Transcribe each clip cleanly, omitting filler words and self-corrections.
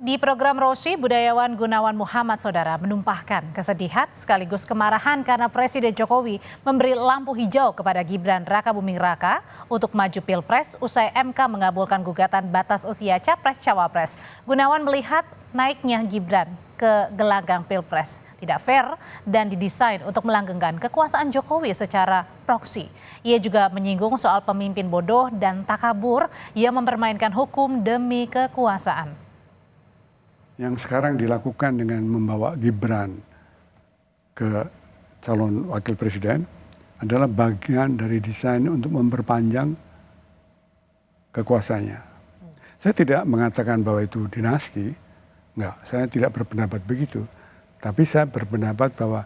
Di program Rosi, budayawan Gunawan Muhammad Saudara menumpahkan kesedihan sekaligus kemarahan karena Presiden Jokowi memberi lampu hijau kepada Gibran Rakabuming Raka untuk maju Pilpres usai MK mengabulkan gugatan batas usia Capres-Cawapres. Gunawan melihat naiknya Gibran ke gelanggang Pilpres tidak fair dan didesain untuk melanggengkan kekuasaan Jokowi secara proksi. Ia juga menyinggung soal pemimpin bodoh dan takabur yang mempermainkan hukum demi kekuasaan. Yang sekarang dilakukan dengan membawa Gibran ke calon wakil presiden adalah bagian dari desain untuk memperpanjang kekuasaannya. Saya tidak mengatakan bahwa itu dinasti, enggak, saya tidak berpendapat begitu. Tapi saya berpendapat bahwa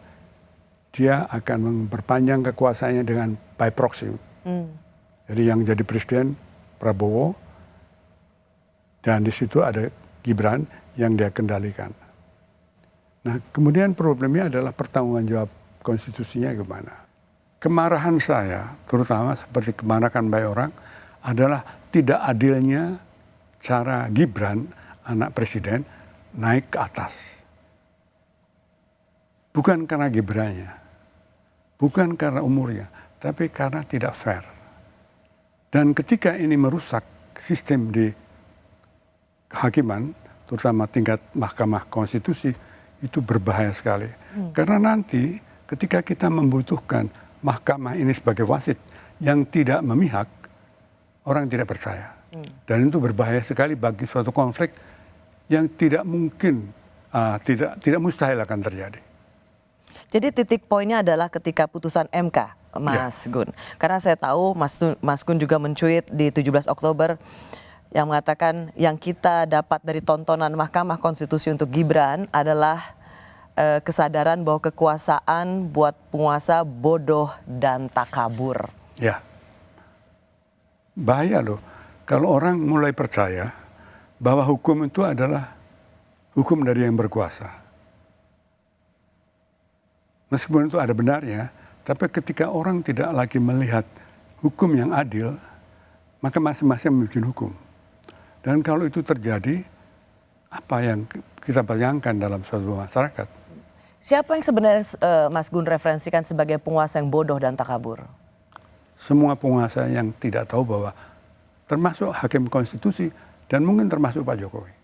dia akan memperpanjang kekuasaannya dengan by proxy. Jadi yang jadi presiden Prabowo, dan di situ ada Gibran yang dia kendalikan. Nah, kemudian problemnya adalah pertanggungan jawab konstitusinya gimana. Kemarahan saya, terutama seperti kemarahan banyak orang, adalah tidak adilnya cara Gibran, anak presiden, naik ke atas. Bukan karena Gibrannya, bukan karena umurnya, tapi karena tidak fair. Dan ketika ini merusak sistem di kehakiman, terutama tingkat Mahkamah Konstitusi, itu berbahaya sekali. Karena nanti ketika kita membutuhkan mahkamah ini sebagai wasit yang tidak memihak, orang tidak percaya. Dan itu berbahaya sekali bagi suatu konflik yang tidak mungkin, tidak mustahil akan terjadi. Jadi titik poinnya adalah ketika putusan MK, Mas Gun. Karena saya tahu Mas Gun juga mencuit di 17 Oktober yang mengatakan yang kita dapat dari tontonan Mahkamah Konstitusi untuk Gibran adalah kesadaran bahwa kekuasaan buat penguasa bodoh dan takabur. Ya, bahaya loh kalau orang mulai percaya bahwa hukum itu adalah hukum dari yang berkuasa. Meskipun itu ada benarnya, tapi ketika orang tidak lagi melihat hukum yang adil, maka masing-masing membuat hukum. Dan kalau itu terjadi, apa yang kita bayangkan dalam suatu masyarakat? Siapa yang sebenarnya Mas Gun referensikan sebagai penguasa yang bodoh dan takabur? Semua penguasa yang tidak tahu bahwa termasuk hakim konstitusi dan mungkin termasuk Pak Jokowi.